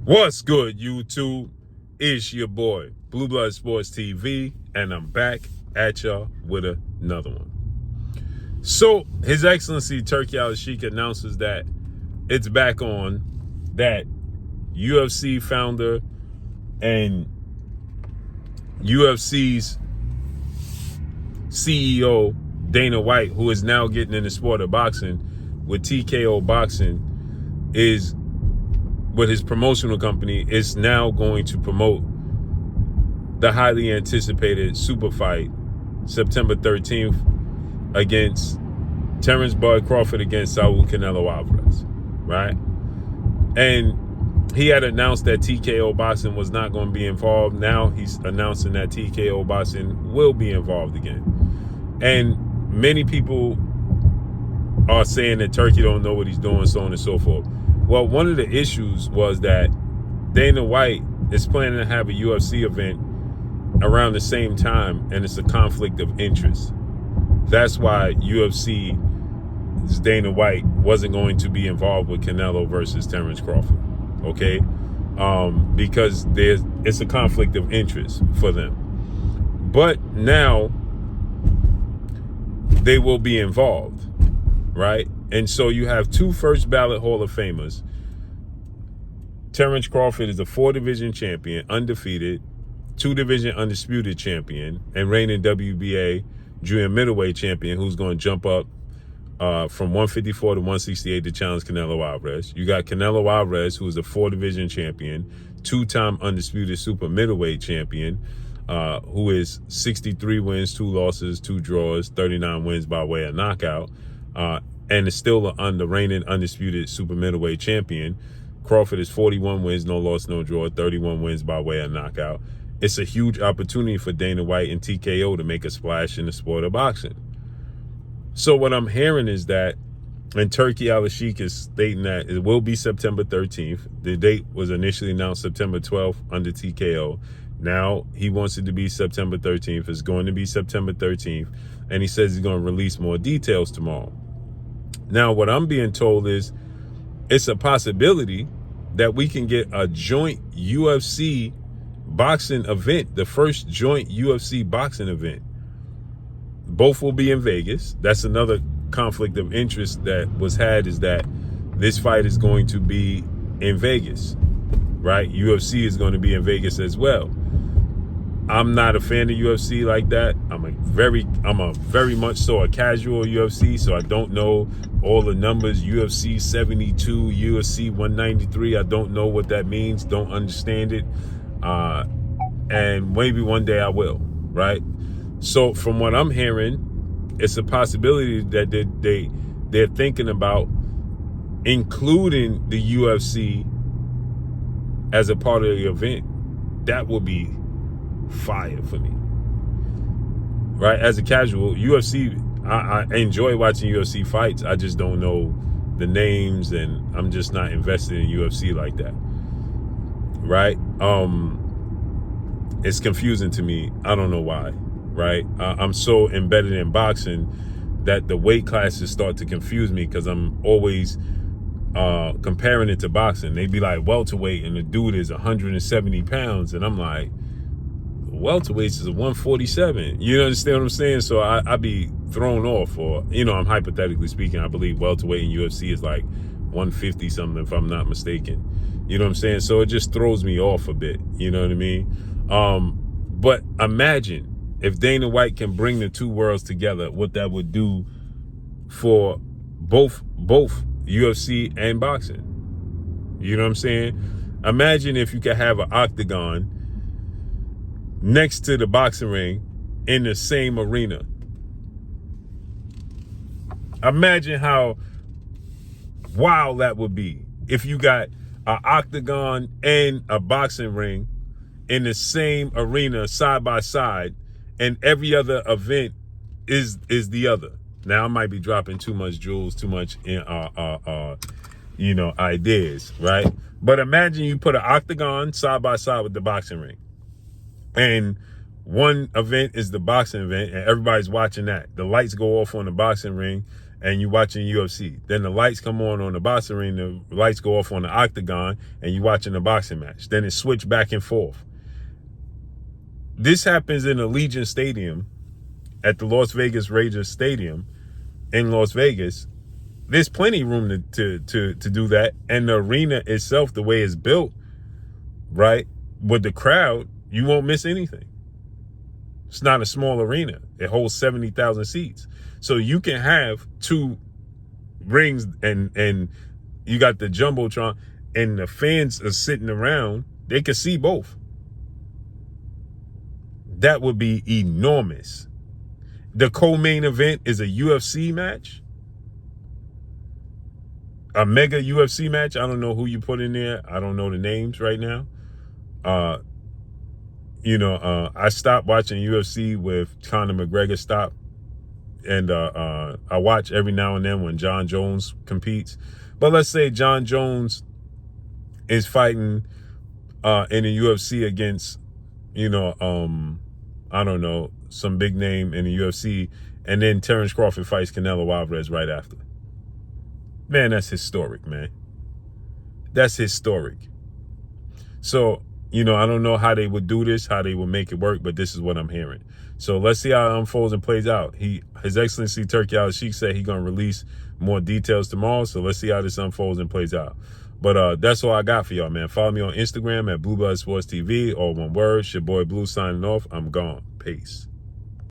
What's good, YouTube? It's your boy, Blue Blood Sports TV, and I'm back at y'all with another one. So, His Excellency Turki Al-Sheikh announces that it's back on, that UFC founder and UFC's CEO, Dana White, who is now getting in the sport of boxing with TKO Boxing, is with his promotional company, is now going to promote the highly anticipated super fight September 13th against Terence Crawford against Saul Canelo Alvarez, right? And he had announced that TKO Boxing was not going to be involved. Now he's announcing that TKO Boxing will be involved again. And many people are saying that Turki don't know what he's doing, so on and so forth. Well, one of the issues was that Dana White is planning to have a UFC event around the same time, and it's a conflict of interest. That's why UFC's Dana White wasn't going to be involved with Canelo versus Terence Crawford, okay? Because it's a conflict of interest for them. But now they will be involved, right? And so you have two first ballot Hall of Famers. Terence Crawford is a 4-division champion, undefeated, 2-division undisputed champion, and reigning WBA junior middleweight champion, who's going to jump up from 154 to 168 to challenge Canelo Alvarez. You got Canelo Alvarez, who is a 4-division champion, 2-time undisputed super middleweight champion, who is 63 wins, 2 losses, 2 draws, 39 wins by way of knockout, and is still the reigning undisputed super middleweight champion. Crawford is 41 wins, no loss, no draw, 31 wins by way of knockout. It's a huge opportunity for Dana White and TKO to make a splash in the sport of boxing. So what I'm hearing is that, and Turki Al-Sheikh is stating that it will be September 13th. The date was initially announced September 12th under TKO. Now he wants it to be September 13th. It's going to be September 13th. And he says he's going to release more details tomorrow. Now, what I'm being told is it's a possibility that we can get a joint UFC boxing event, the first joint UFC boxing event. Both will be in Vegas. That's another conflict of interest that was had, is that this fight is going to be in Vegas, right? UFC is going to be in Vegas as well. I'm not a fan of UFC like that. I'm a very much so a casual UFC, so I don't know all the numbers. UFC 72, UFC 193. I don't know what that means. Don't understand it. And maybe one day I will, right? So from what I'm hearing, it's a possibility that they're thinking about including the UFC as a part of the event. That would be fire for me, right? As a casual UFC, I enjoy watching UFC fights. I just don't know the names, and I'm just not invested in UFC like that, right? It's confusing to me. I don't know why, right? I'm so embedded in boxing that the weight classes start to confuse me, because I'm always comparing it to boxing. They be like welterweight, and the dude is 170 pounds, and I'm like, welterweights is a 147. You understand what I'm saying? So I be thrown off, or, I'm hypothetically speaking, I believe welterweight in UFC is like 150 something, if I'm not mistaken. You know what I'm saying? So it just throws me off a bit. You know what I mean? But imagine if Dana White can bring the two worlds together, what that would do for both UFC and boxing. You know what I'm saying? Imagine if you could have an octagon next to the boxing ring in the same arena. Imagine how wild that would be if you got an octagon and a boxing ring in the same arena side by side, and every other event is the other. Now I might be dropping too much jewels, too much ideas, right? But imagine you put an octagon side by side with the boxing ring, and one event is the boxing event, and everybody's watching that. The lights go off on the boxing ring, and you watching UFC. Then the lights come on the boxing ring, the lights go off on the octagon, and you watching the boxing match. Then it switch back and forth. This happens in Allegiant Stadium at the Las Vegas Raiders Stadium in Las Vegas. There's plenty of room to do that. And the arena itself, the way it's built, right, with the crowd, you won't miss anything. It's not a small arena. It holds 70,000 seats. So you can have two rings and you got the Jumbotron and the fans are sitting around. They can see both. That would be enormous. The co-main event is a UFC match. A mega UFC match. I don't know who you put in there. I don't know the names right now. I stopped watching UFC with Conor McGregor stopped. And I watch every now and then when John Jones competes. But let's say John Jones is fighting in the UFC against, I don't know, some big name in the UFC. And then Terence Crawford fights Canelo Alvarez right after. Man, that's historic, man. That's historic. So, I don't know how they would do this, how they would make it work, but this is what I'm hearing. So let's see how it unfolds and plays out. His Excellency Turki Al-Sheikh said he's going to release more details tomorrow. So let's see how this unfolds and plays out. But that's all I got for y'all, man. Follow me on Instagram at Blue Blood Sports TV, all one word. It's your boy Blue signing off. I'm gone. Peace.